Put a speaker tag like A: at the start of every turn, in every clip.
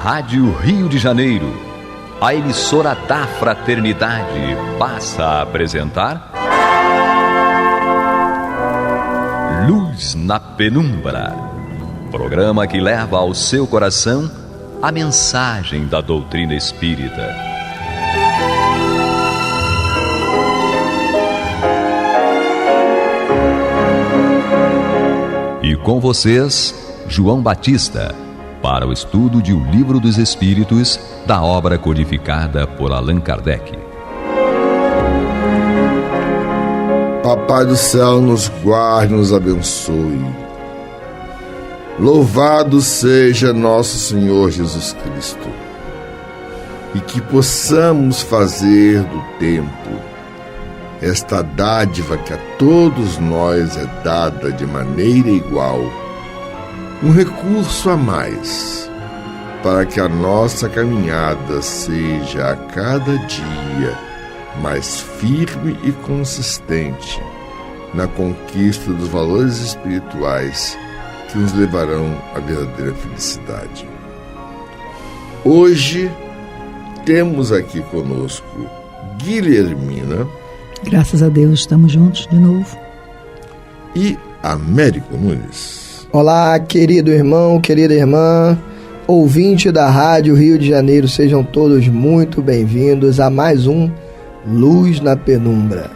A: Rádio Rio de Janeiro, a emissora da Fraternidade, passa a apresentar Luz na Penumbra, programa que leva ao seu coração a mensagem da doutrina espírita. E com vocês, João Batista, para o estudo de O Livro dos Espíritos, da obra codificada por Allan Kardec.
B: Papai do céu nos guarde, nos abençoe. Louvado seja nosso Senhor Jesus Cristo. E que possamos fazer do tempo esta dádiva que a todos nós é dada de maneira igual, um recurso a mais, para que a nossa caminhada seja a cada dia mais firme e consistente na conquista dos valores espirituais que nos levarão à verdadeira felicidade. Hoje temos aqui conosco Guilhermina.
C: Graças a Deus, estamos juntos de novo.
B: E Américo Nunes.
D: Olá, querido irmão, querida irmã, ouvinte da Rádio Rio de Janeiro, sejam todos muito bem-vindos a mais um Luz na Penumbra.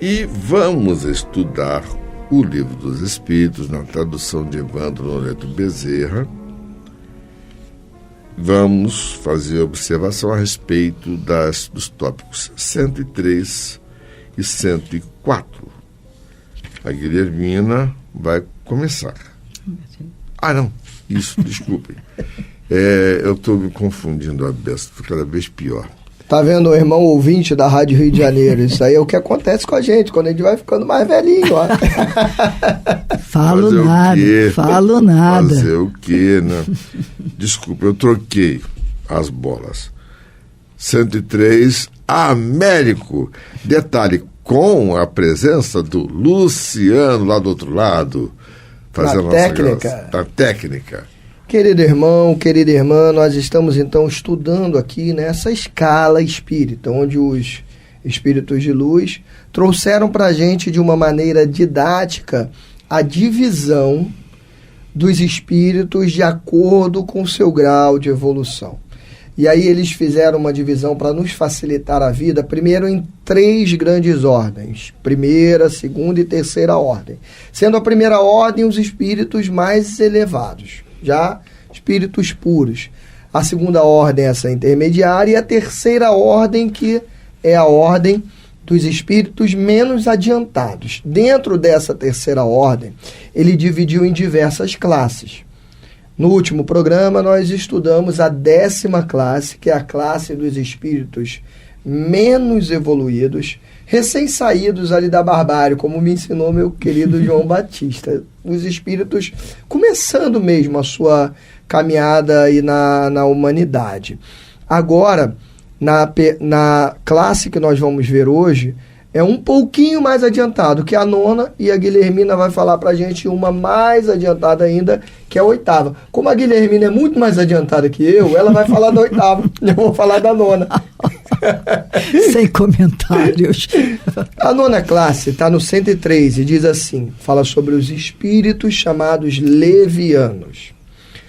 B: E vamos estudar o Livro dos Espíritos, na tradução de Evandro Noleto Bezerra. Vamos fazer observação a respeito dos tópicos 103 e 104. A Guilhermina vai começar. Não, isso, desculpem. Eu estou me confundindo a besta, cada vez pior.
D: Tá vendo, o irmão ouvinte da Rádio Rio de Janeiro? Isso aí é o que acontece com a gente, quando a gente vai ficando mais velhinho, ó.
C: Falo nada.
B: Fazer o quê, né? Desculpa, eu troquei as bolas. 103, Américo. Detalhe, com a presença do Luciano lá do outro lado, fazendo a técnica.
D: Querido irmão, querida irmã, nós estamos então estudando aqui nessa escala espírita, onde os espíritos de luz trouxeram para a gente de uma maneira didática a divisão dos espíritos de acordo com o seu grau de evolução. E aí eles fizeram uma divisão para nos facilitar a vida, primeiro em 3 grandes ordens, primeira, segunda e terceira ordem. Sendo a primeira ordem os espíritos mais elevados, já espíritos puros. A segunda ordem é essa intermediária e a terceira ordem que é a ordem dos espíritos menos adiantados. Dentro dessa terceira ordem, ele dividiu em diversas classes. No último programa, nós estudamos a 10ª classe, que é a classe dos espíritos menos evoluídos, recém-saídos ali da barbárie, como me ensinou meu querido João Batista. Os espíritos começando mesmo a sua caminhada aí na humanidade. Agora, na classe que nós vamos ver hoje, é um pouquinho mais adiantado que a 9ª, e a Guilhermina vai falar pra gente uma mais adiantada ainda, que é a 8ª. Como a Guilhermina é muito mais adiantada que eu, ela vai falar da 8ª, eu vou falar da 9ª.
C: Sem comentários.
D: A 9ª classe está no 103 e diz assim, fala sobre os espíritos chamados levianos.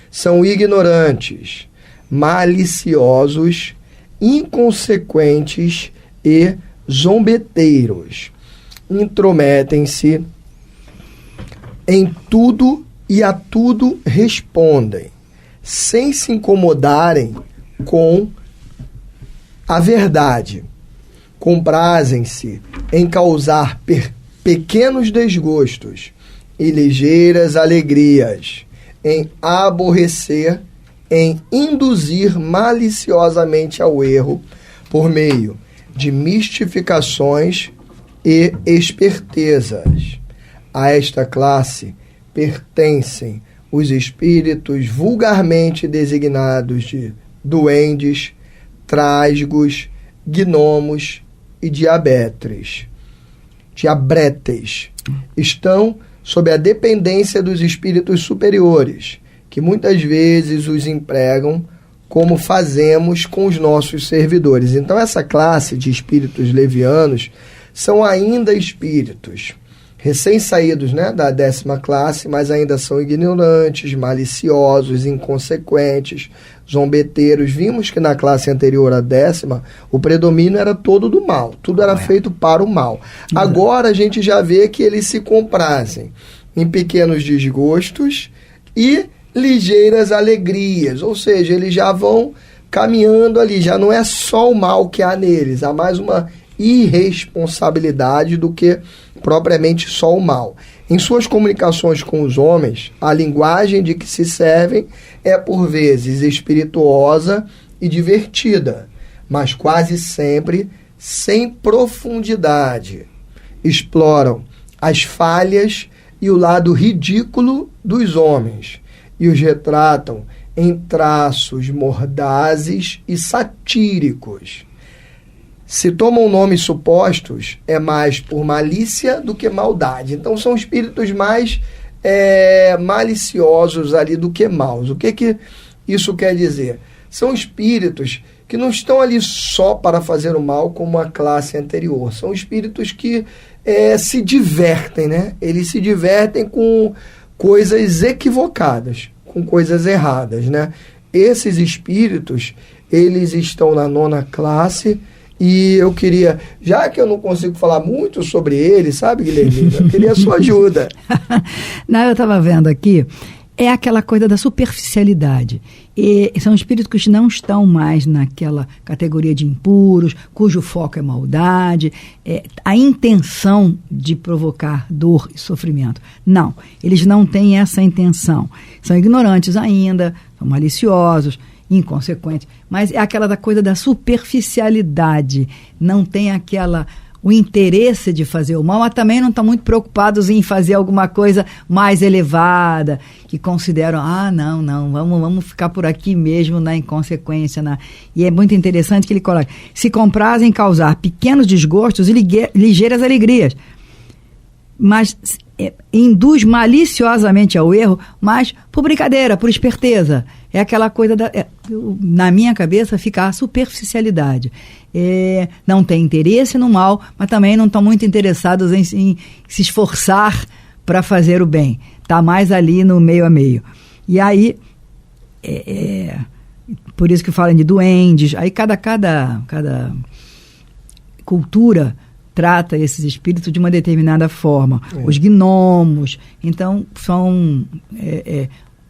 D: São ignorantes, maliciosos, inconsequentes e zombeteiros. Intrometem-se em tudo e a tudo respondem, sem se incomodarem com a verdade. Comprazem-se em causar pequenos desgostos e ligeiras alegrias, em aborrecer, em induzir maliciosamente ao erro por meio de mistificações e espertezas. A esta classe pertencem os espíritos vulgarmente designados de duendes, trasgos, gnomos e diabretes. Estão sob a dependência dos espíritos superiores, que muitas vezes os empregam como fazemos com os nossos servidores. Então, essa classe de espíritos levianos são ainda espíritos recém-saídos, né, da 10ª classe, mas ainda são ignorantes, maliciosos, inconsequentes, zombeteiros. Vimos que na classe anterior à 10ª, o predomínio era todo do mal, tudo era feito para o mal. Agora a gente já vê que eles se comprazem em pequenos desgostos e ligeiras alegrias, ou seja, eles já vão caminhando ali, já não é só o mal que há neles, há mais uma irresponsabilidade do que propriamente só o mal. Em suas comunicações com os homens, a linguagem de que se servem é por vezes espirituosa e divertida, mas quase sempre sem profundidade. Exploram as falhas e o lado ridículo dos homens e os retratam em traços mordazes e satíricos. Se tomam nomes supostos, é mais por malícia do que maldade. Então, são espíritos mais maliciosos ali do que maus. O que isso quer dizer? São espíritos que não estão ali só para fazer o mal como a classe anterior. São espíritos que se divertem, né? Eles se divertem com coisas equivocadas, com coisas erradas, né? Esses espíritos, eles estão na 9ª classe. E eu queria, já que eu não consigo falar muito sobre ele, sabe, Guilherme? Eu queria a sua ajuda.
C: Não, eu estava vendo aqui, é aquela coisa da superficialidade. E são espíritos que não estão mais naquela categoria de impuros, cujo foco é maldade, a intenção de provocar dor e sofrimento. Não, eles não têm essa intenção. São ignorantes ainda, são maliciosos, inconsequente, mas é aquela coisa da superficialidade, não tem o interesse de fazer o mal, mas também não estão muito preocupados em fazer alguma coisa mais elevada, que consideram, não, vamos ficar por aqui mesmo na inconsequência. E é muito interessante que ele coloca, se comprazem em causar pequenos desgostos e ligeiras alegrias, mas induz maliciosamente ao erro, mas por brincadeira, por esperteza. É aquela coisa, na minha cabeça, fica a superficialidade. Não tem interesse no mal, mas também não estão muito interessados em se esforçar para fazer o bem. Está mais ali no meio a meio. E aí, por isso que falam de duendes. Aí cada cultura trata esses espíritos de uma determinada forma. Os gnomos. Então, são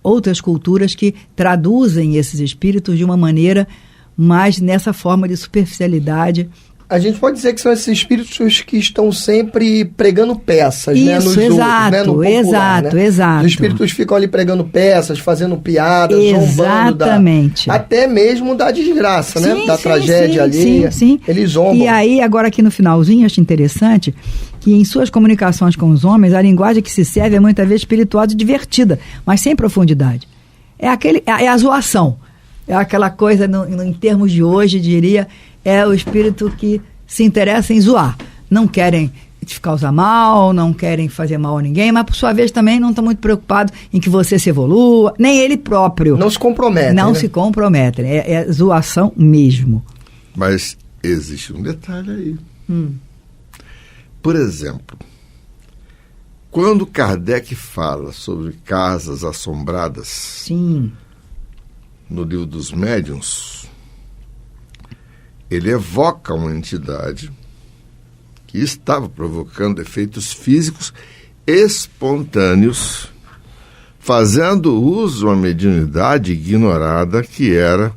C: outras culturas que traduzem esses espíritos de uma maneira mais nessa forma de superficialidade.
D: A gente pode dizer que são esses espíritos que estão sempre pregando peças,
C: isso,
D: né? Nos
C: exato,
D: no popular,
C: exato,
D: né?
C: exato.
D: Os espíritos ficam ali pregando peças, fazendo piadas,
C: exatamente.
D: zombando até mesmo da desgraça,
C: sim,
D: né? Da
C: sim,
D: tragédia ali.
C: Sim.
D: Eles zombam.
C: E aí, agora aqui no finalzinho, acho interessante que em suas comunicações com os homens, a linguagem que se serve é muitas vezes espirituosa e divertida, mas sem profundidade. É a zoação. É aquela coisa, em termos de hoje, diria, é o espírito que se interessa em zoar. Não querem te causar mal, não querem fazer mal a ninguém, mas por sua vez também não estão muito preocupados em que você se evolua, nem ele próprio.
D: Não se comprometem.
C: Não, né?
D: Se
C: comprometem. É zoação mesmo.
B: Mas existe um detalhe aí. Por exemplo, quando Kardec fala sobre casas assombradas,
C: sim,
B: no livro dos médiuns, ele evoca uma entidade que estava provocando efeitos físicos espontâneos, fazendo uso de uma mediunidade ignorada, que era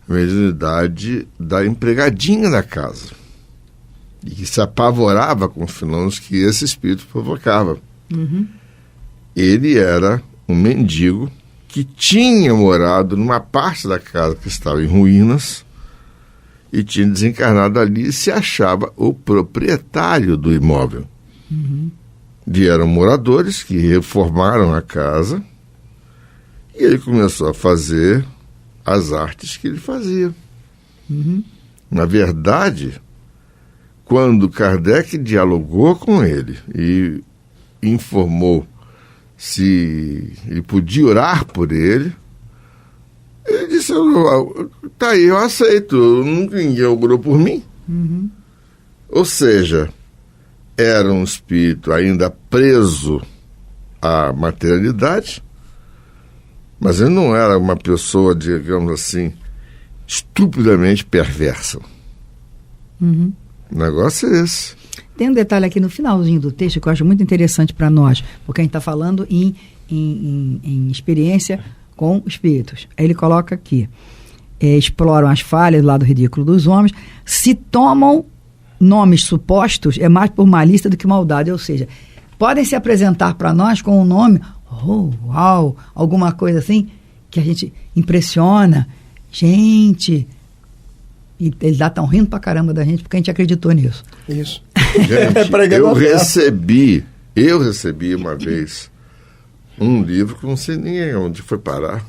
B: a mediunidade da empregadinha da casa, e que se apavorava com os fenômenos que esse espírito provocava. Ele era um mendigo que tinha morado numa parte da casa que estava em ruínas e tinha desencarnado ali e se achava o proprietário do imóvel. Vieram moradores que reformaram a casa e ele começou a fazer as artes que ele fazia. Na verdade, quando Kardec dialogou com ele e informou se ele podia orar por ele. Ele disse, tá aí, eu aceito, ninguém orou por mim.
C: Uhum.
B: Ou seja, era um espírito ainda preso à materialidade, mas ele não era uma pessoa, digamos assim, estupidamente perversa.
C: Uhum.
B: O negócio é esse.
C: Tem um detalhe aqui no finalzinho do texto que eu acho muito interessante para nós, porque a gente está falando em experiência com espíritos. Aí ele coloca aqui, exploram as falhas do lado ridículo dos homens, se tomam nomes supostos, é mais por malícia do que maldade, ou seja, podem se apresentar para nós com um nome, uau, alguma coisa assim, que a gente impressiona, gente, e eles já estão rindo pra caramba da gente, porque a gente acreditou nisso.
D: Isso.
B: Gente, eu recebi uma vez um livro que não sei nem onde foi parar,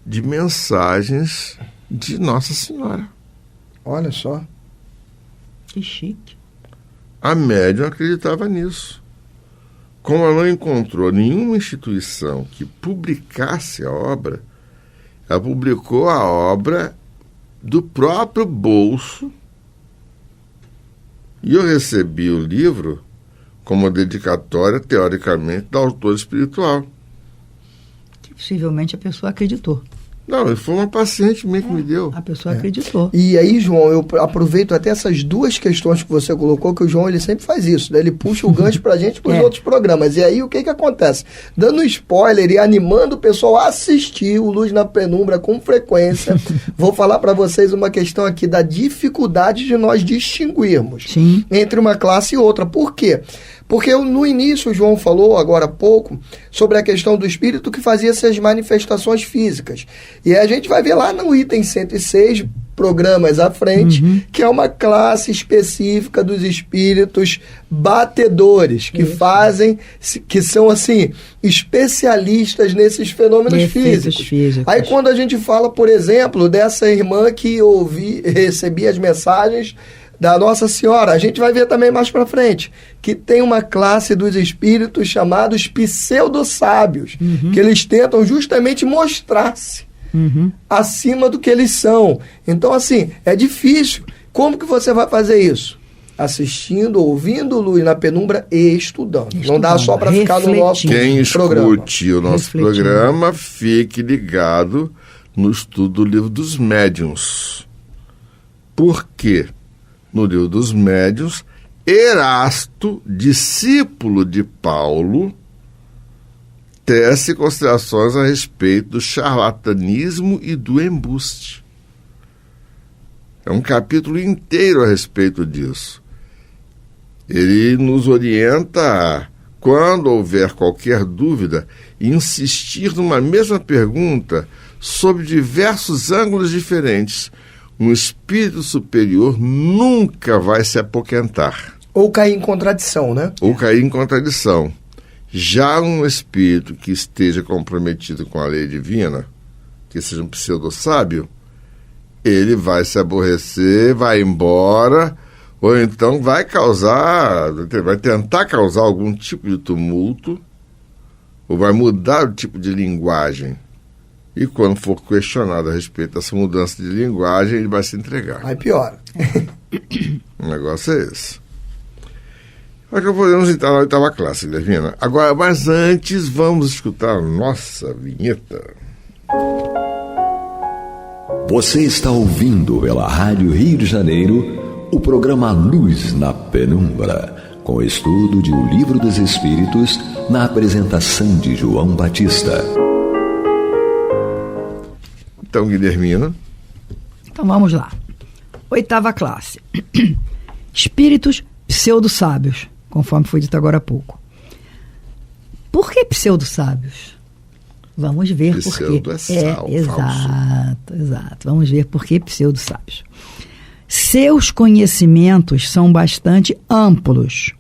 B: de mensagens de Nossa Senhora.
D: Olha só.
C: Que chique.
B: A médium acreditava nisso. Como ela não encontrou nenhuma instituição que publicasse a obra, ela publicou a obra do próprio bolso, e eu recebi o livro como dedicatória, teoricamente, da autora espiritual.
C: Que possivelmente a pessoa acreditou.
B: Não, foi uma paciente minha que me deu.
C: A pessoa acreditou.
D: E aí, João, eu aproveito até essas duas questões que você colocou, que o João ele sempre faz isso, né? Ele puxa o gancho pra gente pros outros programas. E aí, o que acontece? Dando spoiler e animando o pessoal a assistir o Luz na Penumbra com frequência, vou falar para vocês uma questão aqui da dificuldade de nós distinguirmos entre uma classe e outra. Por quê? Porque no início o João falou, agora há pouco, sobre a questão do espírito que fazia essas manifestações físicas. E a gente vai ver lá no item 106, programas à frente, que é uma classe específica dos espíritos batedores, que fazem, que são assim, especialistas nesses fenômenos físicos. Aí quando a gente fala, por exemplo, dessa irmã que recebia as mensagens da Nossa Senhora, a gente vai ver também mais para frente, que tem uma classe dos espíritos chamados pseudo-sábios, que eles tentam justamente mostrar-se acima do que eles são. Então, assim, é difícil. Como que você vai fazer isso? Assistindo, ouvindo Luz na Penumbra e estudando. Não dá só para ficar no nosso programa.
B: Quem escute o nosso programa, fique ligado no estudo do Livro dos Médiuns. Por quê? No Livro dos Médiuns, Erasto, discípulo de Paulo, tece considerações a respeito do charlatanismo e do embuste. É um capítulo inteiro a respeito disso. Ele nos orienta, quando houver qualquer dúvida, insistir numa mesma pergunta sob diversos ângulos diferentes. Um espírito superior nunca vai se apoquentar.
D: Ou cair em contradição, né?
B: Ou cair em contradição. Já um espírito que esteja comprometido com a lei divina, que seja um pseudo-sábio, ele vai se aborrecer, vai embora, ou então vai tentar causar algum tipo de tumulto, ou vai mudar o tipo de linguagem. E quando for questionado a respeito dessa mudança de linguagem, ele vai se entregar.
D: Aí piora.
B: O negócio é esse. Acho que podemos entrar na 8ª classe, Guilhermina. Agora, mas antes, vamos escutar a nossa vinheta.
A: Você está ouvindo pela Rádio Rio de Janeiro o programa Luz na Penumbra, com estudo de O Livro dos Espíritos, na apresentação de João Batista.
B: Então, Guilhermina.
C: Então vamos lá. 8ª classe. Espíritos pseudo-sábios, conforme foi dito agora há pouco. Por que pseudo-sábios? Vamos ver por quê. Exato. Vamos ver por que pseudo-sábios. Seus conhecimentos são bastante amplos,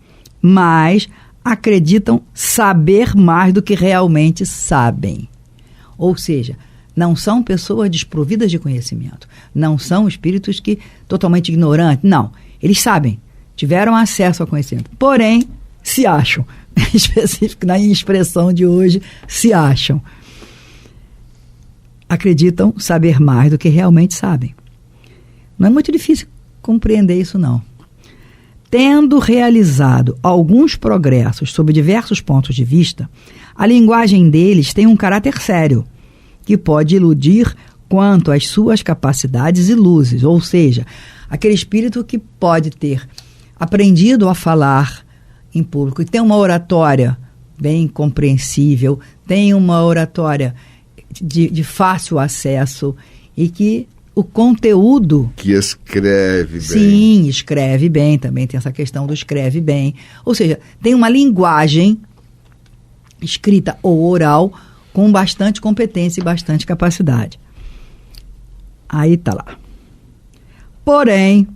C: mas acreditam saber mais do que realmente sabem. Ou seja, não são pessoas desprovidas de conhecimento. Não são espíritos que totalmente ignorantes. Não. Eles sabem. Tiveram acesso ao conhecimento. Porém, se acham específico, na expressão de hoje, se acham. Acreditam saber mais do que realmente sabem. Não é muito difícil compreender isso, não. Tendo realizado alguns progressos sob diversos pontos de vista, a linguagem deles tem um caráter sério, que pode iludir quanto às suas capacidades e luzes, ou seja, aquele espírito que pode ter aprendido a falar em público e tem uma oratória bem compreensível, tem uma oratória de fácil acesso e que o conteúdo...
B: Que escreve bem.
C: Sim, escreve bem, também tem essa questão do escreve bem. Ou seja, tem uma linguagem escrita ou oral com bastante competência e bastante capacidade. Aí tá lá. Porém,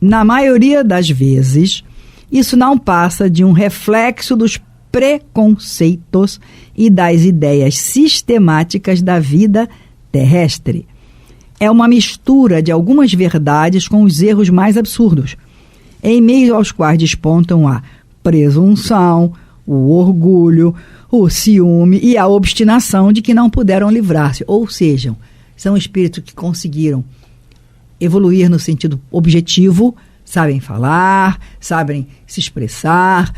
C: na maioria das vezes, isso não passa de um reflexo dos preconceitos e das ideias sistemáticas da vida terrestre. É uma mistura de algumas verdades com os erros mais absurdos, em meio aos quais despontam a presunção, o orgulho, o ciúme e a obstinação de que não puderam livrar-se. Ou seja, são espíritos que conseguiram evoluir no sentido objetivo, sabem falar, sabem se expressar,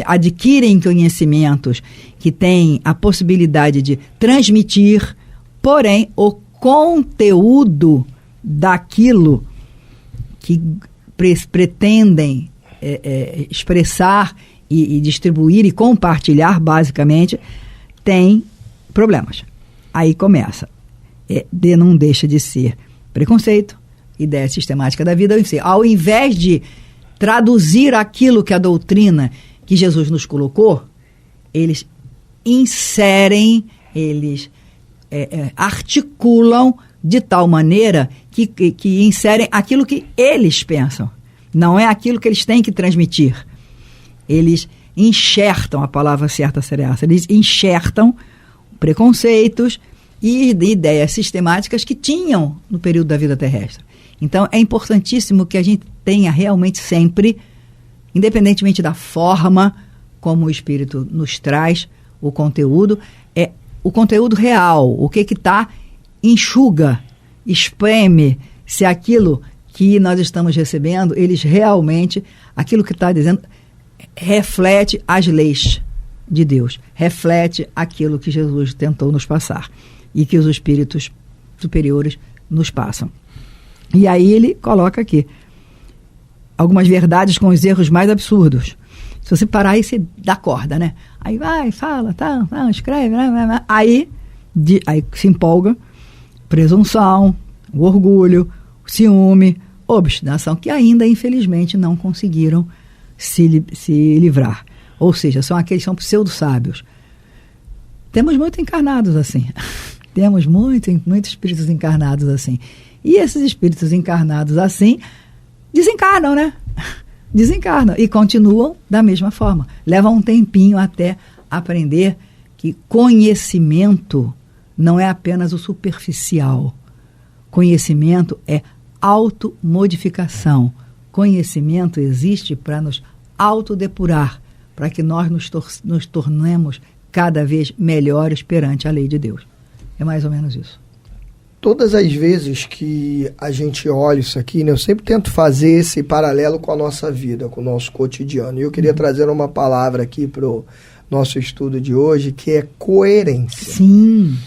C: adquirem conhecimentos que têm a possibilidade de transmitir, porém o conteúdo daquilo que pretendem expressar e distribuir e compartilhar, tem problemas. Aí começa. Não deixa de ser preconceito, ideia sistemática da vida. Ao invés de traduzir aquilo que a doutrina que Jesus nos colocou, eles inserem, eles articulam de tal maneira que inserem aquilo que eles pensam. Não é aquilo que eles têm que transmitir. Eles enxertam, a palavra certa seria essa, eles enxertam preconceitos e ideias sistemáticas que tinham no período da vida terrestre. Então, é importantíssimo que a gente tenha realmente sempre, independentemente da forma como o Espírito nos traz o conteúdo real, o que está, enxuga, espreme, se aquilo que nós estamos recebendo, eles realmente, aquilo que está dizendo, reflete as leis de Deus, reflete aquilo que Jesus tentou nos passar e que os espíritos superiores nos passam. E aí ele coloca aqui algumas verdades com os erros mais absurdos. Se você parar aí, você dá corda, né? Aí vai, fala, escreve, aí se empolga, presunção, o orgulho, o ciúme, obstinação, que ainda, infelizmente, não conseguiram se livrar. Ou seja, são aqueles que são pseudo-sábios. Temos muitos encarnados assim. Temos muitos espíritos encarnados assim. E esses espíritos encarnados assim desencarnam, né? Desencarnam e continuam da mesma forma. Levam um tempinho até aprender que conhecimento não é apenas o superficial. Conhecimento é automodificação. Conhecimento existe para nos autodepurar, para que nós nos tornemos cada vez melhores perante a lei de Deus. É mais ou menos isso.
D: Todas as vezes que a gente olha isso aqui, né, eu sempre tento fazer esse paralelo com a nossa vida, com o nosso cotidiano. E eu queria trazer uma palavra aqui para o nosso estudo de hoje, que é coerência.
C: Sim.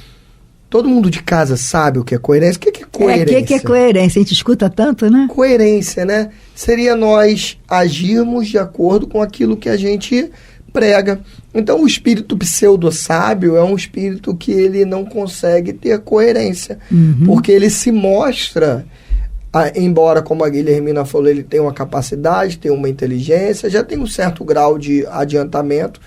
D: Todo mundo de casa sabe o que é coerência. O que é coerência?
C: O que é coerência? A gente escuta tanto, né?
D: Coerência, né? Seria nós agirmos de acordo com aquilo que a gente prega. Então, o espírito pseudo-sábio é um espírito que ele não consegue ter coerência, porque ele se mostra, embora, como a Guilhermina falou, ele tem uma capacidade, tem uma inteligência, já tem um certo grau de adiantamento,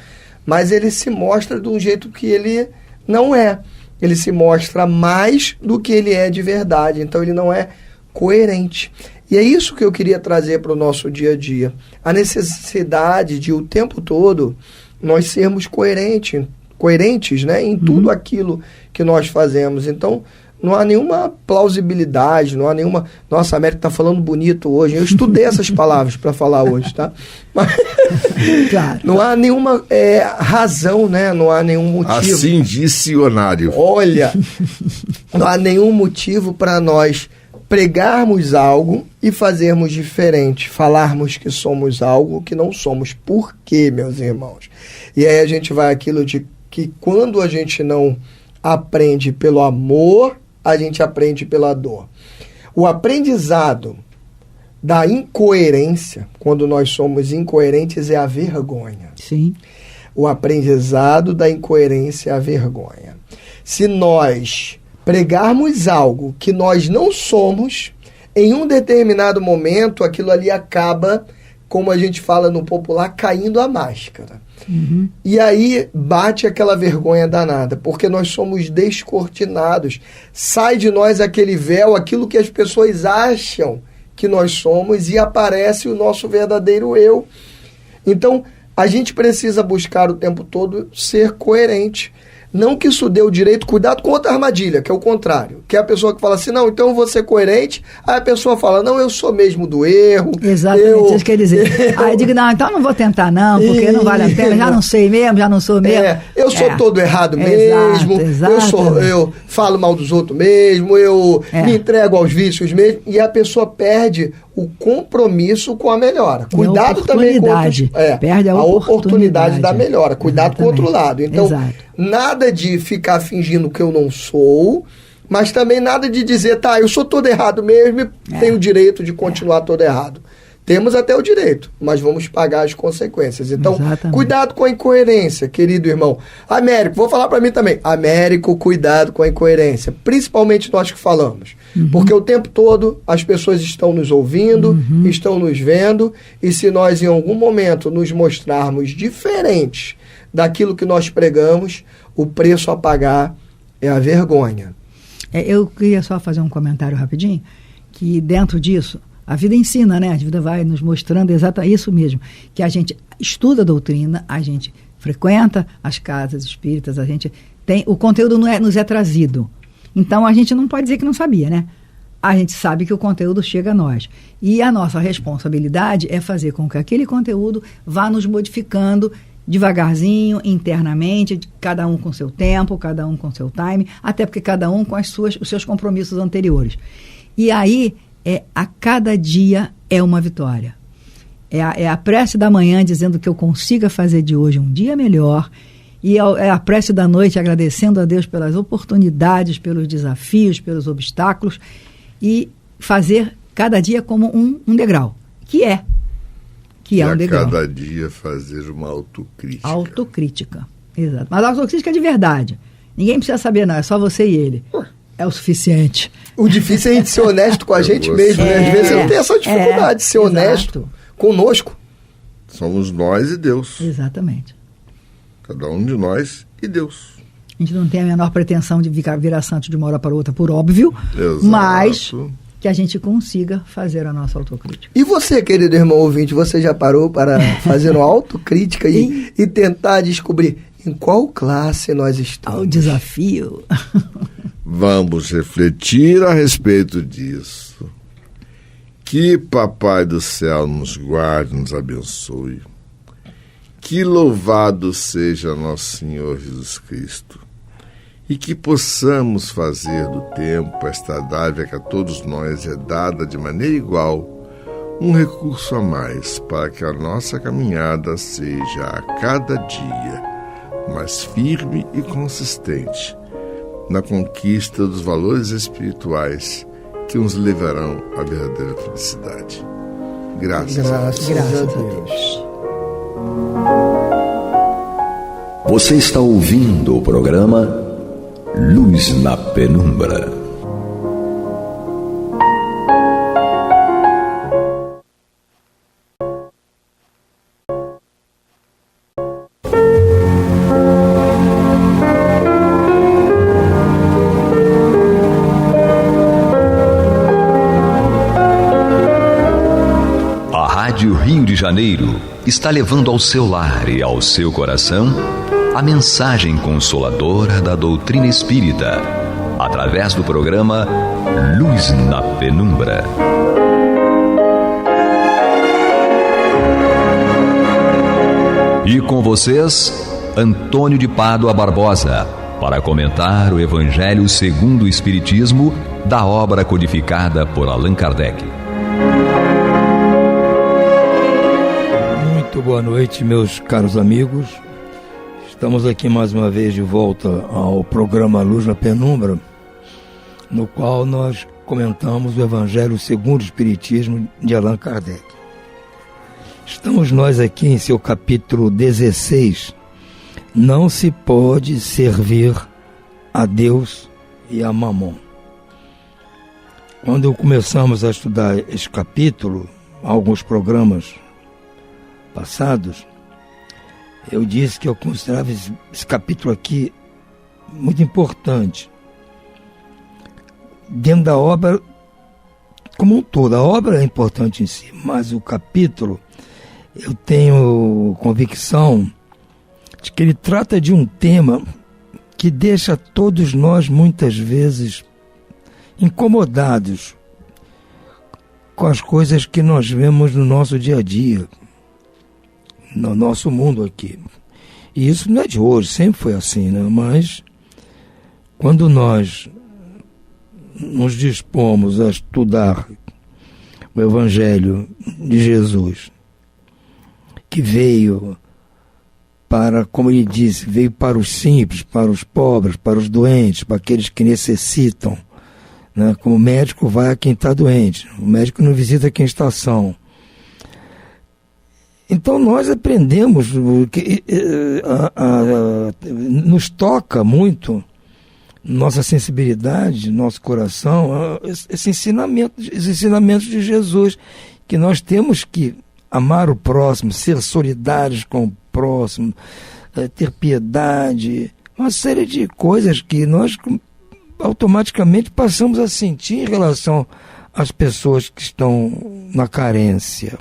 D: mas ele se mostra de um jeito que ele não é. Ele se mostra mais do que ele é de verdade, então ele não é coerente. E é isso que eu queria trazer para o nosso dia a dia. A necessidade de, o tempo todo, nós sermos coerentes, né, em tudo aquilo que nós fazemos. Então, não há nenhuma plausibilidade, não há nenhuma... Nossa, a América está falando bonito hoje. Eu estudei essas palavras para falar hoje, tá? Mas
C: Claro.
D: não há nenhuma razão, né? Não há nenhum motivo.
B: Assim disse Ionário.
D: Olha, não há nenhum motivo para nós pregarmos algo e fazermos diferente, falarmos que somos algo que não somos. Por quê, meus irmãos? E aí a gente vai àquilo de que quando a gente não aprende pelo amor, a gente aprende pela dor. O aprendizado da incoerência, quando nós somos incoerentes, é a vergonha.
C: Sim.
D: O aprendizado da incoerência é a vergonha. Se nós pregarmos algo que nós não somos, em um determinado momento, aquilo ali acaba, como a gente fala no popular, caindo a máscara.
C: Uhum.
D: E aí bate aquela vergonha danada, porque nós somos descortinados. Sai de nós aquele véu, aquilo que as pessoas acham que nós somos, e aparece o nosso verdadeiro eu. Então, a gente precisa buscar o tempo todo ser coerente. Não que isso dê o direito, cuidado com outra armadilha, que é o contrário. Que é a pessoa que fala assim, não, então eu vou ser coerente. Aí a pessoa fala, não, eu sou mesmo do erro.
C: Exatamente, isso quer dizer. Aí eu digo, não, então não vou tentar não, porque não vale a pena, já não sei mesmo, já não sou mesmo.
D: Eu sou todo errado mesmo, eu falo mal dos outros mesmo, eu me entrego aos vícios mesmo, e a pessoa perde o compromisso com a melhora. Cuidado também com
C: perde a
D: oportunidade da melhora. Cuidado com o outro lado. Então, nada de ficar fingindo que eu não sou, mas também nada de dizer, tá, eu sou todo errado mesmo e tenho o direito de continuar todo errado. Temos até o direito, mas vamos pagar as consequências. Então, cuidado com a incoerência, querido irmão. Américo, vou falar para mim também. Américo, cuidado com a incoerência. Principalmente nós que falamos. Uhum. Porque o tempo todo as pessoas estão nos ouvindo, estão nos vendo. E se nós em algum momento nos mostrarmos diferentes daquilo que nós pregamos, o preço a pagar é a vergonha.
C: Eu queria só fazer um comentário rapidinho, que dentro disso... A vida ensina, né? A vida vai nos mostrando exatamente isso mesmo, que a gente estuda a doutrina, a gente frequenta as casas espíritas, a gente tem... O conteúdo nos é trazido. Então, a gente não pode dizer que não sabia, né? A gente sabe que o conteúdo chega a nós. E a nossa responsabilidade é fazer com que aquele conteúdo vá nos modificando devagarzinho, internamente, cada um com seu tempo, cada um com seu time, até porque cada um com os seus compromissos anteriores. E aí... a cada dia é uma vitória. É a prece da manhã dizendo que eu consiga fazer de hoje um dia melhor, e é a prece da noite agradecendo a Deus pelas oportunidades, pelos desafios, pelos obstáculos, e fazer cada dia como um degrau, que é um degrau.
B: Cada dia fazer uma autocrítica.
C: Autocrítica, exato. Mas a autocrítica é de verdade. Ninguém precisa saber, não, é só você e ele. É o suficiente.
D: O difícil é a gente ser honesto com a gente mesmo, né? Às vezes eu tenho essa dificuldade de ser honesto conosco.
B: Somos nós e Deus.
C: Exatamente.
B: Cada um de nós e Deus.
C: A gente não tem a menor pretensão de virar santo de uma hora para outra, por óbvio.
B: Exato.
C: Mas que a gente consiga fazer a nossa autocrítica.
D: E você, querido irmão ouvinte, você já parou para fazer uma autocrítica e tentar descobrir em qual classe nós estamos?
C: Ao desafio.
B: Vamos refletir a respeito disso. Que Papai do Céu nos guarde, nos abençoe. Que louvado seja nosso Senhor Jesus Cristo. E que possamos fazer do tempo esta dádiva que a todos nós é dada de maneira igual, um recurso a mais para que a nossa caminhada seja a cada dia mais firme e consistente na conquista dos valores espirituais que nos levarão à verdadeira felicidade. Graças a Deus.
A: Você está ouvindo o programa Luz na Penumbra. Rio de Janeiro está levando ao seu lar e ao seu coração a mensagem consoladora da doutrina espírita, através do programa Luz na Penumbra. E com vocês, Antônio de Pádua Barbosa, para comentar o Evangelho segundo o Espiritismo, da obra codificada por Allan Kardec.
E: Muito boa noite, meus caros amigos. Estamos aqui mais uma vez de volta ao programa Luz na Penumbra, no qual nós comentamos o Evangelho segundo o Espiritismo de Allan Kardec. Estamos nós aqui em seu capítulo 16. Não se pode servir a Deus e a Mamon. Quando começamos a estudar esse capítulo, alguns programas passados, eu disse que eu considerava esse capítulo aqui muito importante. Dentro da obra como um todo, a obra é importante em si, mas o capítulo, eu tenho convicção de que ele trata de um tema que deixa todos nós muitas vezes incomodados com as coisas que nós vemos no nosso dia a dia, no nosso mundo aqui. E isso não é de hoje, sempre foi assim, né? Mas quando nós nos dispomos a estudar o Evangelho de Jesus, que veio para, como ele disse, veio para os simples, para os pobres, para os doentes, para aqueles que necessitam, né? Como o médico vai a quem está doente, o médico não visita quem está são. Então nós aprendemos, nos toca muito, nossa sensibilidade, nosso coração, esses ensinamentos de Jesus, que nós temos que amar o próximo, ser solidários com o próximo, ter piedade, uma série de coisas que nós automaticamente passamos a sentir em relação às pessoas que estão na carência.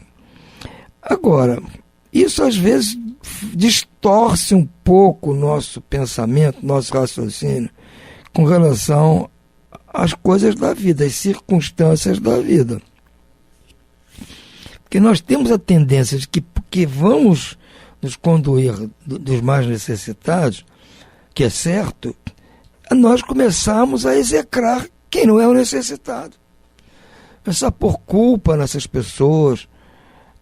E: Agora, isso às vezes distorce um pouco o nosso pensamento, nosso raciocínio, com relação às coisas da vida, às circunstâncias da vida. Porque nós temos a tendência de que vamos nos conduzir dos mais necessitados, que é certo, a nós começarmos a execrar quem não é o necessitado. Pensar por culpa nessas pessoas,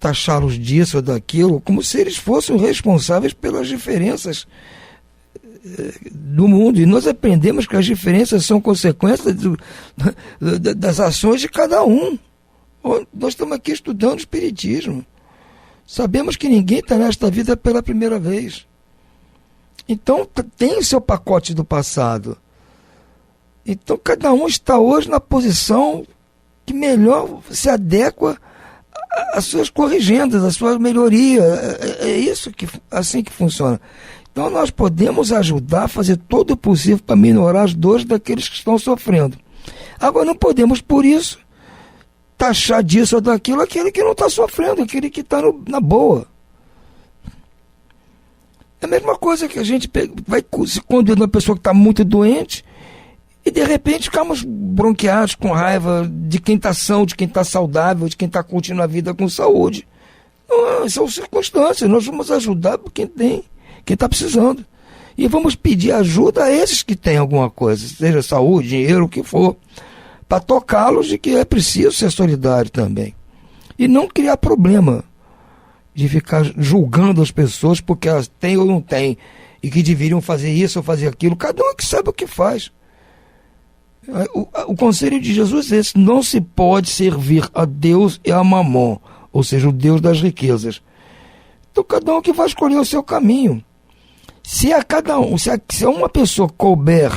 E: taxá-los disso ou daquilo, como se eles fossem responsáveis pelas diferenças do mundo. E nós aprendemos que as diferenças são consequências das ações de cada um. Nós estamos aqui estudando o Espiritismo. Sabemos que ninguém está nesta vida pela primeira vez. Então tem o seu pacote do passado. Então cada um está hoje na posição que melhor se adequa às suas corrigendas, à sua melhoria. É isso assim que funciona. Então nós podemos ajudar a fazer todo o possível para minorar as dores daqueles que estão sofrendo. Agora não podemos, por isso, taxar disso ou daquilo aquele que não está sofrendo, aquele que está na boa. É a mesma coisa que a gente vai se conduzir uma pessoa que está muito doente e de repente ficamos bronqueados com raiva de quem está são, de quem está saudável, de quem está curtindo a vida com saúde. Não, são circunstâncias, nós vamos ajudar quem está precisando. E vamos pedir ajuda a esses que têm alguma coisa, seja saúde, dinheiro, o que for, para tocá-los de que é preciso ser solidário também. E não criar problema de ficar julgando as pessoas porque elas têm ou não têm, e que deveriam fazer isso ou fazer aquilo. Cada um é que sabe o que faz. O conselho de Jesus é esse: não se pode servir a Deus e a Mamon, ou seja, o Deus das riquezas. Então cada um que vai escolher o seu caminho. Se a uma pessoa couber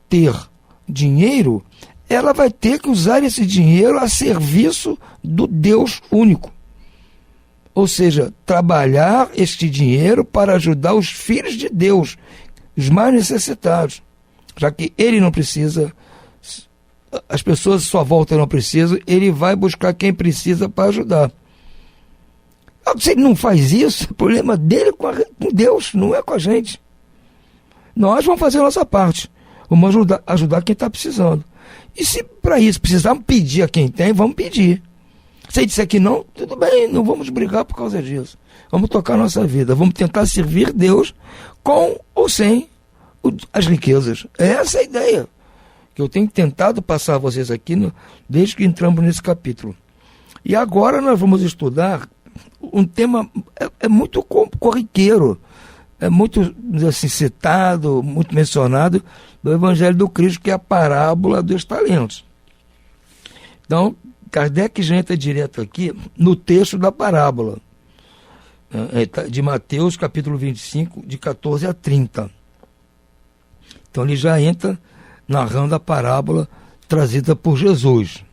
E: ter dinheiro, ela vai ter que usar esse dinheiro a serviço do Deus único. Ou seja, trabalhar este dinheiro para ajudar os filhos de Deus, os mais necessitados. Já que ele não precisa, as pessoas à sua volta não precisam, ele vai buscar quem precisa para ajudar. Se ele não faz isso, o problema dele é com Deus, não é com a gente. Nós vamos fazer a nossa parte. Vamos ajudar quem está precisando. E se para isso precisarmos pedir a quem tem, vamos pedir. Se disser que não, tudo bem, não vamos brigar por causa disso. Vamos tocar a nossa vida, vamos tentar servir Deus com ou sem as riquezas. Essa é a ideia que eu tenho tentado passar a vocês aqui desde que entramos nesse capítulo. E agora nós vamos estudar um tema muito corriqueiro, é muito assim, citado, muito mencionado do Evangelho do Cristo, que é a parábola dos talentos. Então, Kardec já entra direto aqui no texto da parábola, de Mateus, capítulo 25, de 14 a 30. Então ele já entra narrando a parábola trazida por Jesus.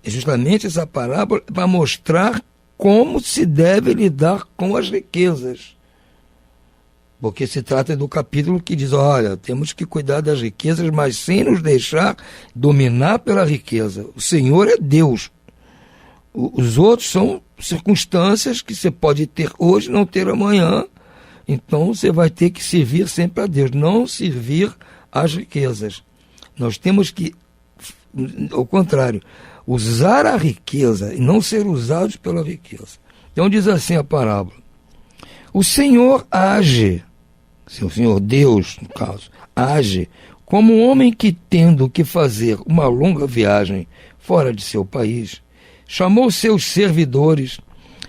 E: E justamente essa parábola vai mostrar como se deve lidar com as riquezas. Porque se trata do capítulo que diz, olha, temos que cuidar das riquezas, mas sem nos deixar dominar pela riqueza. O Senhor é Deus. Os outros são circunstâncias que você pode ter hoje, não ter amanhã. Então você vai ter que servir sempre a Deus, não servir às riquezas. Nós temos que, ao contrário, usar a riqueza e não ser usados pela riqueza. Então diz assim a parábola. O Senhor age, o Senhor Deus, no caso, age como um homem que, tendo que fazer uma longa viagem fora de seu país, chamou seus servidores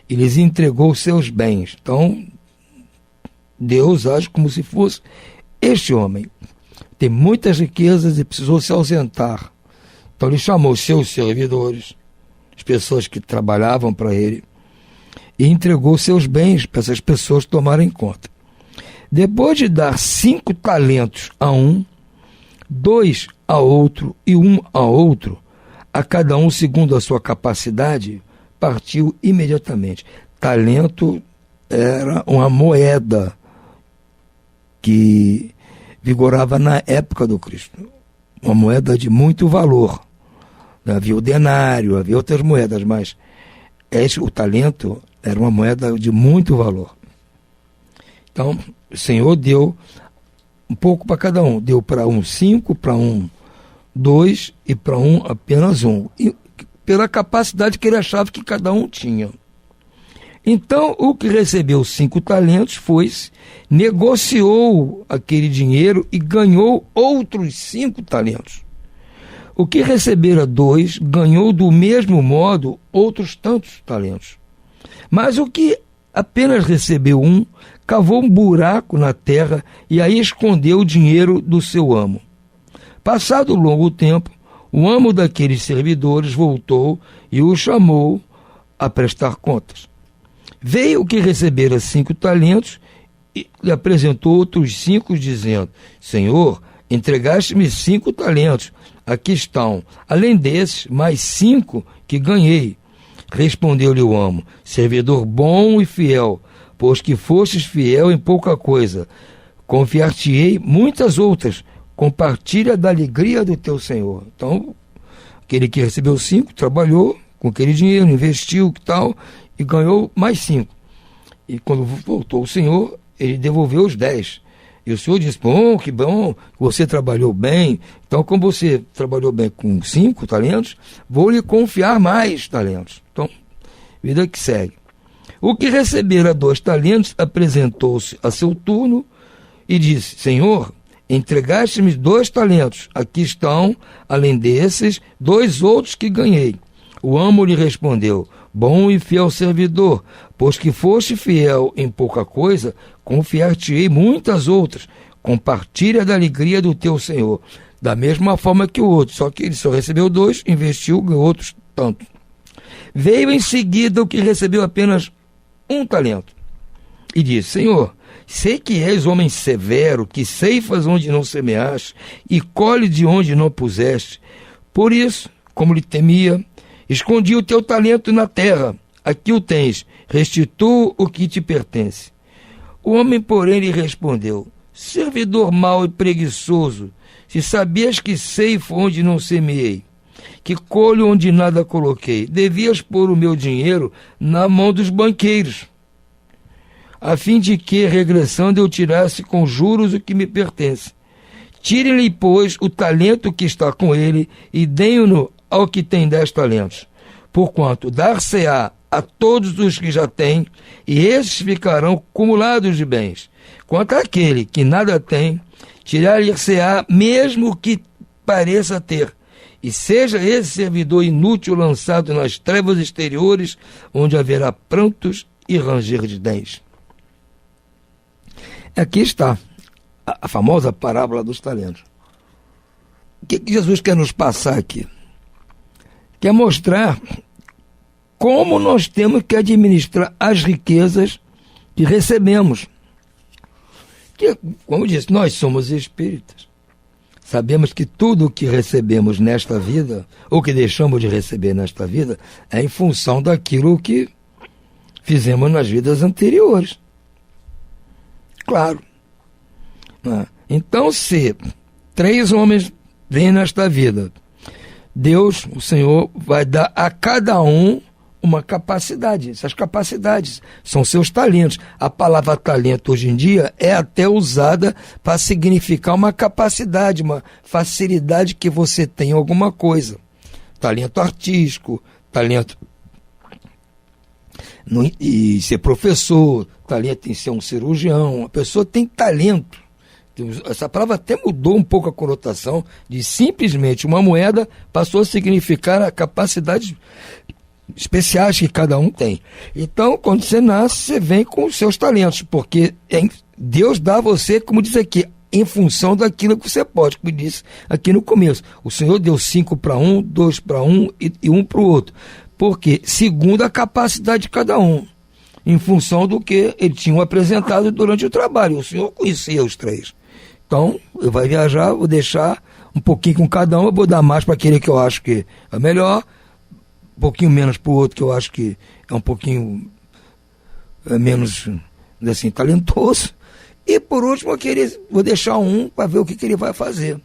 E: e lhes entregou seus bens. Então, Deus age como se fosse este homem. Tem muitas riquezas e precisou se ausentar. Então ele chamou seus servidores, as pessoas que trabalhavam para ele, e entregou seus bens para essas pessoas tomarem conta. Depois de dar 5 talentos a um, 2 a outro e 1 a outro, a cada um segundo a sua capacidade, partiu imediatamente. Talento era uma moeda que vigorava na época do Cristo. Uma moeda de muito valor. Havia o denário, havia outras moedas, mas o talento era uma moeda de muito valor. Então, o Senhor deu um pouco para cada um. Deu para um 5, para um 2 e para um apenas 1. E pela capacidade que ele achava que cada um tinha. Então, o que recebeu 5 talentos negociou aquele dinheiro e ganhou outros 5 talentos. O que recebera 2 ganhou do mesmo modo outros tantos talentos. Mas o que apenas recebeu 1 cavou um buraco na terra e aí escondeu o dinheiro do seu amo. Passado longo tempo, o amo daqueles servidores voltou e o chamou a prestar contas. Veio o que recebera 5 talentos e lhe apresentou outros 5, dizendo: Senhor, entregaste-me 5 talentos, aqui estão, além desses, mais 5 que ganhei. Respondeu-lhe o amo: servidor bom e fiel, pois que fostes fiel em pouca coisa, confiar-te-ei muitas outras, compartilha da alegria do teu senhor. Então, aquele que recebeu 5, trabalhou com aquele dinheiro, investiu e tal, e ganhou mais 5. E quando voltou o senhor, ele devolveu os 10. E o senhor disse: bom, que bom, você trabalhou bem. Então, como você trabalhou bem com 5 talentos, vou lhe confiar mais talentos. Então, vida que segue. O que recebera 2 talentos apresentou-se a seu turno e disse: Senhor, entregaste-me 2 talentos, aqui estão, além desses, 2 outros que ganhei. O amo lhe respondeu: bom e fiel servidor, pois que foste fiel em pouca coisa, confiar-te-ei muitas outras. Compartilha da alegria do teu senhor. Da mesma forma que o outro, só que ele só recebeu 2, investiu, ganhou outros tantos. Veio em seguida o que recebeu apenas 1 talento e disse: Senhor, sei que és homem severo, que ceifas onde não semeaste e colhe de onde não puseste. Por isso, como lhe temia, escondi o teu talento na terra. Aqui o tens, restitua o que te pertence. O homem, porém, lhe respondeu: servidor mau e preguiçoso, se sabias que ceifo onde não semeei, que colho onde nada coloquei, devias pôr o meu dinheiro na mão dos banqueiros, a fim de que, regressando, eu tirasse com juros o que me pertence. Tirem-lhe, pois, o talento que está com ele e deem-no ao que tem 10 talentos. Porquanto dar-se-á a todos os que já têm, e esses ficarão cumulados de bens. Quanto àquele que nada tem, tirar-lhe-se-á mesmo que pareça ter, e seja esse servidor inútil lançado nas trevas exteriores, onde haverá prantos e ranger de dentes. Aqui está a famosa parábola dos talentos. O que Jesus quer nos passar aqui? Quer mostrar como nós temos que administrar as riquezas que recebemos. Que, como disse, nós somos espíritas. Sabemos que tudo o que recebemos nesta vida, ou que deixamos de receber nesta vida, é em função daquilo que fizemos nas vidas anteriores. Claro. Então, se 3 homens vêm nesta vida, Deus, o Senhor, vai dar a cada um uma capacidade. Essas capacidades são seus talentos. A palavra talento hoje em dia é até usada para significar uma capacidade, uma facilidade que você tem em alguma coisa. Talento artístico, talento em ser professor, talento em ser um cirurgião. A pessoa tem talento. Essa palavra até mudou um pouco a conotação de simplesmente uma moeda, passou a significar a capacidade especiais que cada um tem. Então, quando você nasce, você vem com os seus talentos, porque Deus dá a você, como diz aqui, em função daquilo que você pode, como disse aqui no começo. O Senhor deu 5 para um, 2 para um e 1 para o outro. Porque, segundo a capacidade de cada um, em função do que ele tinha apresentado durante o trabalho. O Senhor conhecia os 3. Então, eu vou viajar, vou deixar um pouquinho com cada um, eu vou dar mais para aquele que eu acho que é melhor, um pouquinho menos para o outro que eu acho que é um pouquinho menos, assim, talentoso. E por último, vou deixar um para ver o que ele vai fazer.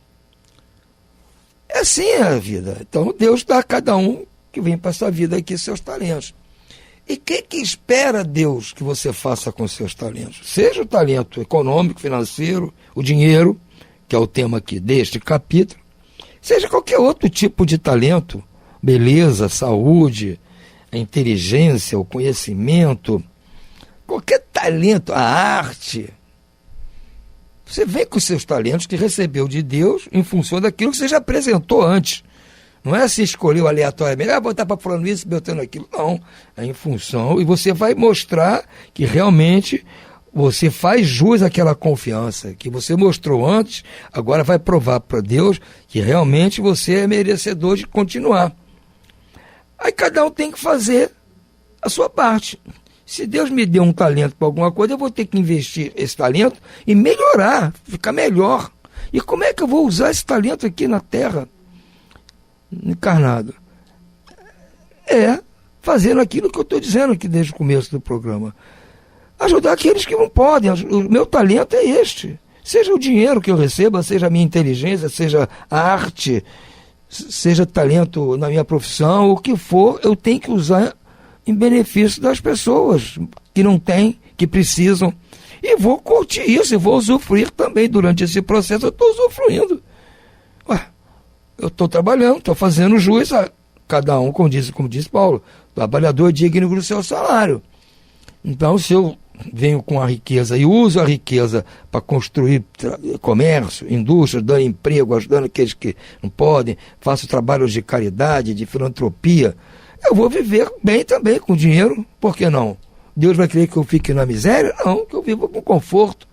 E: É assim a vida. Então Deus dá a cada um que vem para essa vida aqui seus talentos. E o que espera Deus que você faça com seus talentos? Seja o talento econômico, financeiro, o dinheiro, que é o tema aqui deste capítulo, seja qualquer outro tipo de talento, beleza, saúde, a inteligência, o conhecimento, qualquer talento, a arte. Você vem com os seus talentos que recebeu de Deus em função daquilo que você já apresentou antes. Não é assim, escolheu aleatoriamente, vou botar para fulano isso, botando aquilo. Não, é em função, e você vai mostrar que realmente você faz jus àquela confiança que você mostrou antes, agora vai provar para Deus que realmente você é merecedor de continuar. Aí cada um tem que fazer a sua parte. Se Deus me deu um talento para alguma coisa, eu vou ter que investir esse talento e melhorar, ficar melhor. E como é que eu vou usar esse talento aqui na Terra, encarnado? É fazendo aquilo que eu estou dizendo aqui desde o começo do programa. Ajudar aqueles que não podem. O meu talento é este. Seja o dinheiro que eu receba, seja a minha inteligência, seja a arte, seja talento na minha profissão, o que for, eu tenho que usar em benefício das pessoas que não têm, que precisam. E vou curtir isso, e vou usufruir também durante esse processo. Eu estou usufruindo. Eu estou trabalhando, estou fazendo jus a cada um, como diz Paulo, trabalhador digno do seu salário. Então, se eu venho com a riqueza e uso a riqueza para construir comércio, indústria, dando emprego, ajudando aqueles que não podem, faço trabalhos de caridade, de filantropia, eu vou viver bem também com dinheiro, por que não? Deus vai querer que eu fique na miséria? Não, que eu viva com conforto,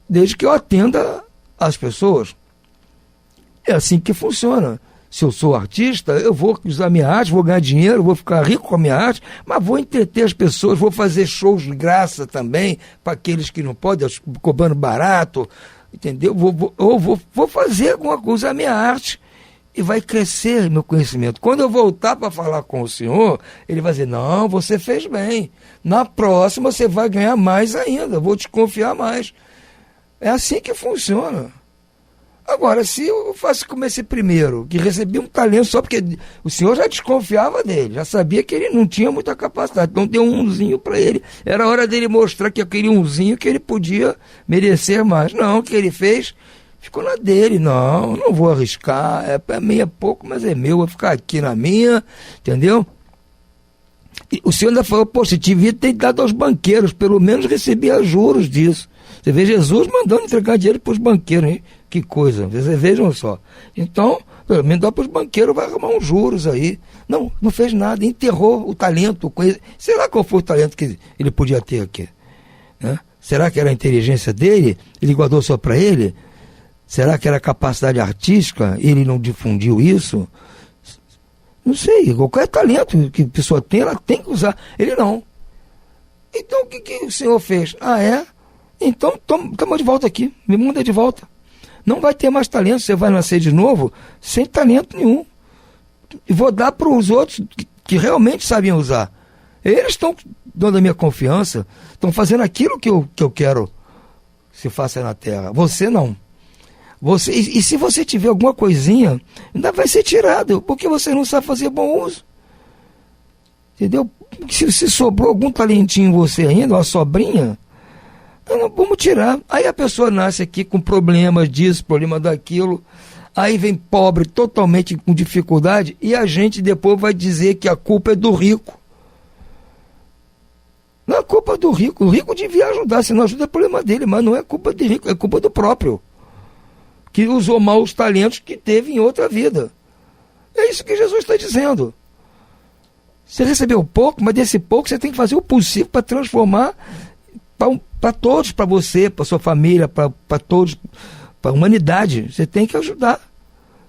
E: desde que eu atenda as pessoas. É assim que funciona. Se eu sou artista, eu vou usar minha arte, vou ganhar dinheiro, vou ficar rico com a minha arte, mas vou entreter as pessoas, vou fazer shows de graça também, para aqueles que não podem, cobrando barato, entendeu? Vou fazer alguma coisa, a minha arte, e vai crescer meu conhecimento. Quando eu voltar para falar com o senhor, ele vai dizer, não, você fez bem, na próxima você vai ganhar mais ainda, vou te confiar mais. É assim que funciona. Agora, se eu faço como esse primeiro, que recebi um talento só porque o senhor já desconfiava dele, já sabia que ele não tinha muita capacidade, então deu um umzinho para ele, era hora dele mostrar que aquele umzinho que ele podia merecer mais. Não, o que ele fez ficou na dele. Não vou arriscar, é meio pouco, mas é meu, vou ficar aqui na minha, entendeu? E o senhor ainda falou, pô, você devia ter dado aos banqueiros, pelo menos recebia juros disso. Você vê Jesus mandando entregar dinheiro para os banqueiros, hein? Que coisa, vocês vejam só. Então, pelo menos dá para os banqueiros, vai arrumar uns juros aí. Não fez nada, enterrou o talento. Será qual foi o talento que ele podia ter aqui? Né? Será que era a inteligência dele? Ele guardou só para ele? Será que era a capacidade artística? Ele não difundiu isso? Não sei, qualquer talento que a pessoa tem, ela tem que usar. Ele não. Então o que o senhor fez? Então toma de volta aqui, me manda de volta. Não vai ter mais talento, você vai nascer de novo sem talento nenhum. E vou dar para os outros que realmente sabiam usar. Eles estão dando a minha confiança, estão fazendo aquilo que eu quero que se faça na terra. Você não. E se você tiver alguma coisinha, ainda vai ser tirado, porque você não sabe fazer bom uso. Entendeu? Se sobrou algum talentinho em você ainda, uma sobrinha, vamos tirar. Aí a pessoa nasce aqui com problemas disso, problema daquilo, aí vem pobre, totalmente com dificuldade, e a gente depois vai dizer que a culpa é do rico. Não é culpa do rico. O rico devia ajudar, se não ajuda é problema dele, mas não é culpa do rico, é culpa do próprio, que usou mal os talentos que teve em outra vida. É isso que Jesus está dizendo. Você recebeu pouco, mas desse pouco você tem que fazer o possível para transformar para todos, para você, para sua família, para todos, para a humanidade. Você tem que ajudar.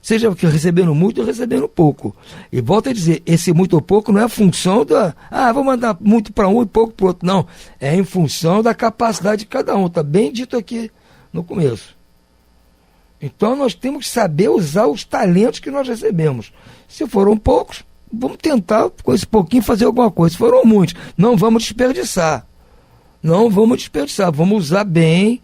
E: Seja recebendo muito ou recebendo pouco. E volto a dizer, esse muito ou pouco não é a função vou mandar muito para um e pouco para o outro. Não, é em função da capacidade de cada um. Está bem dito aqui no começo. Então nós temos que saber usar os talentos que nós recebemos. Se foram poucos, vamos tentar com esse pouquinho fazer alguma coisa. Se foram muitos, não vamos desperdiçar. Vamos usar bem,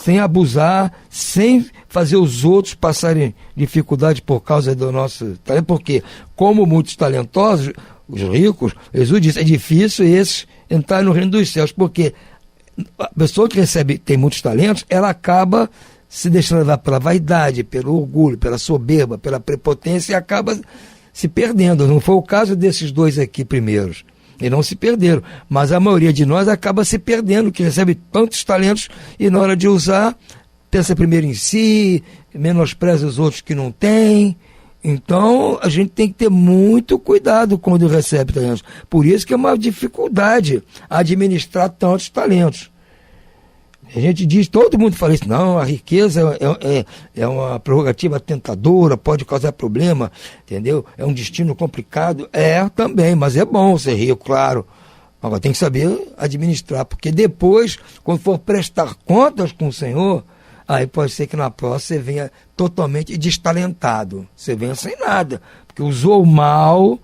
E: sem abusar, sem fazer os outros passarem dificuldade por causa do nosso talento. Porque, como muitos talentosos, os ricos, Jesus disse, é difícil esses entrarem no reino dos céus. Porque a pessoa que tem muitos talentos, ela acaba se deixando levar pela vaidade, pelo orgulho, pela soberba, pela prepotência, e acaba se perdendo. Não foi o caso desses dois aqui primeiros. Eles não se perderam, mas a maioria de nós acaba se perdendo, que recebe tantos talentos e na hora de usar, pensa primeiro em si, menospreza os outros que não têm. Então, a gente tem que ter muito cuidado quando recebe talentos. Por isso que é uma dificuldade administrar tantos talentos. A gente diz, todo mundo fala isso, não, a riqueza é uma prerrogativa tentadora, pode causar problema, entendeu? É um destino complicado. É também, mas é bom ser rico, claro. Agora tem que saber administrar, porque depois, quando for prestar contas com o Senhor, aí pode ser que na próxima você venha totalmente destalentado. Você venha sem nada, porque usou mal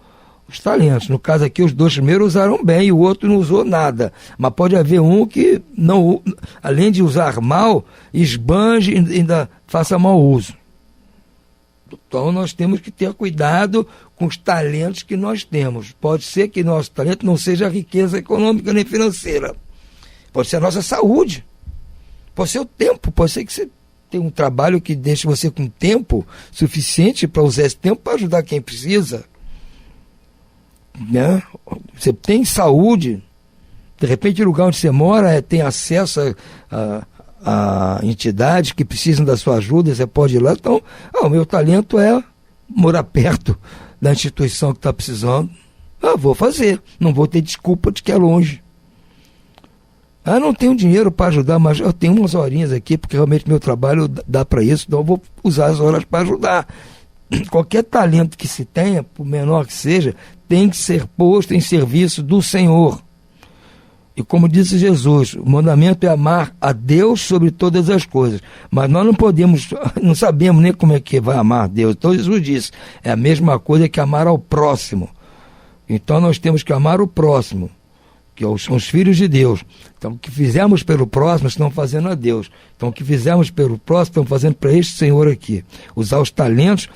E: os talentos. No caso aqui, os dois primeiros usaram bem e o outro não usou nada. Mas pode haver um que, não, além de usar mal, esbanje e ainda faça mau uso. Então nós temos que ter cuidado com os talentos que nós temos. Pode ser que nosso talento não seja a riqueza econômica nem financeira. Pode ser a nossa saúde. Pode ser o tempo. Pode ser que você tenha um trabalho que deixe você com tempo suficiente para usar esse tempo para ajudar quem precisa. Né? Você tem saúde, de repente o lugar onde você mora tem acesso a entidades que precisam da sua ajuda, você pode ir lá. Então, o meu talento é morar perto da instituição que está precisando. Vou fazer, não vou ter desculpa de que é longe. Não tenho dinheiro para ajudar, mas eu tenho umas horinhas aqui, porque realmente meu trabalho dá para isso, então eu vou usar as horas para ajudar. Qualquer talento que se tenha, por menor que seja, tem que ser posto em serviço do Senhor. E como disse Jesus, o mandamento é amar a Deus sobre todas as coisas. Mas nós não sabemos nem como é que vai amar a Deus. Então Jesus disse, é a mesma coisa que amar ao próximo. Então nós temos que amar o próximo, que são os filhos de Deus. Então o que fizemos pelo próximo, estamos fazendo a Deus. Então o que fizemos pelo próximo, estamos fazendo para este Senhor aqui. Usar os talentos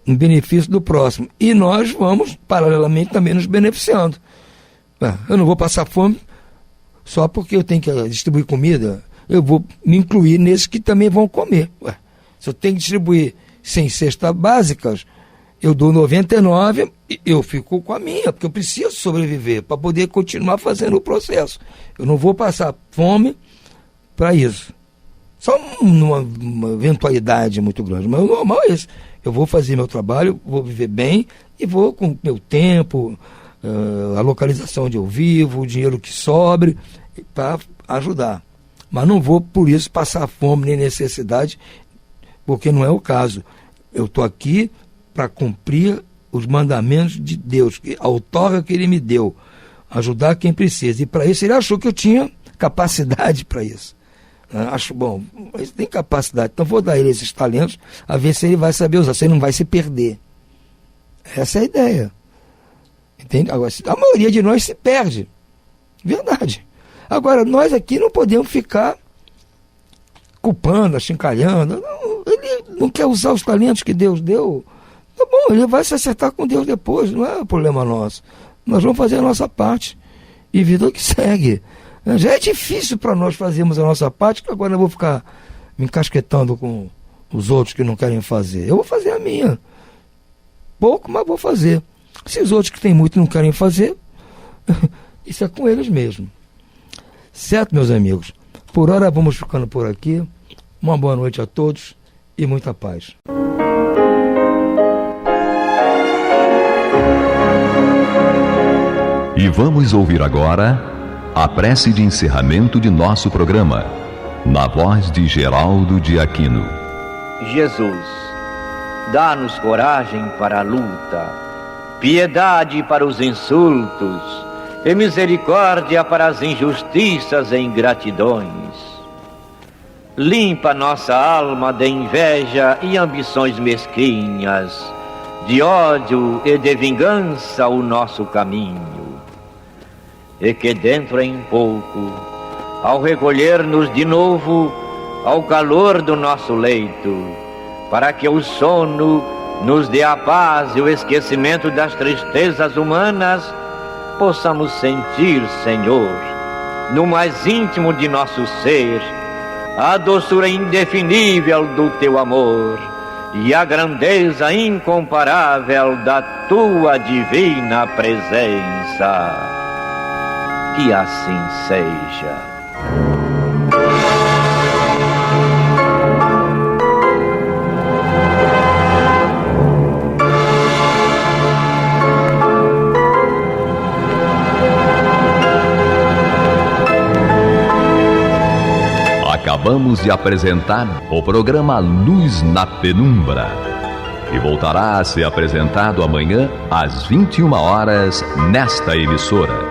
E: em benefício do próximo. E nós vamos, paralelamente, também nos beneficiando. Eu não vou passar fome só porque eu tenho que distribuir comida. eu vou me incluir nesses que também vão comer. Ué, se eu tenho que distribuir 100 cestas básicas, eu dou 99 e eu fico com a minha, porque eu preciso sobreviver para poder continuar fazendo o processo. Eu não vou passar fome para isso. Só uma eventualidade muito grande, mas o normal é isso. Eu vou fazer meu trabalho, vou viver bem e vou com meu tempo, a localização onde eu vivo, o dinheiro que sobre, para ajudar. Mas não vou, por isso, passar fome nem necessidade, porque não é o caso. Eu estou aqui para cumprir os mandamentos de Deus, a outorga que Ele me deu, ajudar quem precisa. E para isso Ele achou que eu tinha capacidade para isso. Acho bom, mas tem capacidade, então vou dar ele esses talentos, a ver se ele vai saber usar, se ele não vai se perder. Essa é a ideia. Entende? Agora, a maioria de nós se perde. Verdade. Agora, nós aqui não podemos ficar culpando, achincalhando. Não, ele não quer usar os talentos que Deus deu. Tá bom, ele vai se acertar com Deus depois, não é problema nosso. Nós vamos fazer a nossa parte e vida que segue. Já é difícil para nós fazermos a nossa parte, que agora eu vou ficar me encasquetando com os outros que não querem fazer. Eu vou fazer a minha. Pouco, mas vou fazer. Se os outros que têm muito não querem fazer, isso é com eles mesmo. Certo, meus amigos? Por hora vamos ficando por aqui. Uma boa noite a todos e muita paz.
A: E vamos ouvir agora a prece de encerramento de nosso programa, na voz de Geraldo de Aquino.
F: Jesus, dá-nos coragem para a luta, piedade para os insultos e misericórdia para as injustiças e ingratidões. Limpa nossa alma de inveja e ambições mesquinhas, de ódio e de vingança o nosso caminho. E que dentro em pouco, ao recolher-nos de novo ao calor do nosso leito, para que o sono nos dê a paz e o esquecimento das tristezas humanas, possamos sentir, Senhor, no mais íntimo de nosso ser, a doçura indefinível do Teu amor e a grandeza incomparável da Tua divina presença. Que assim seja.
A: Acabamos de apresentar o programa Luz na Penumbra, que voltará a ser apresentado amanhã às 21 horas nesta emissora.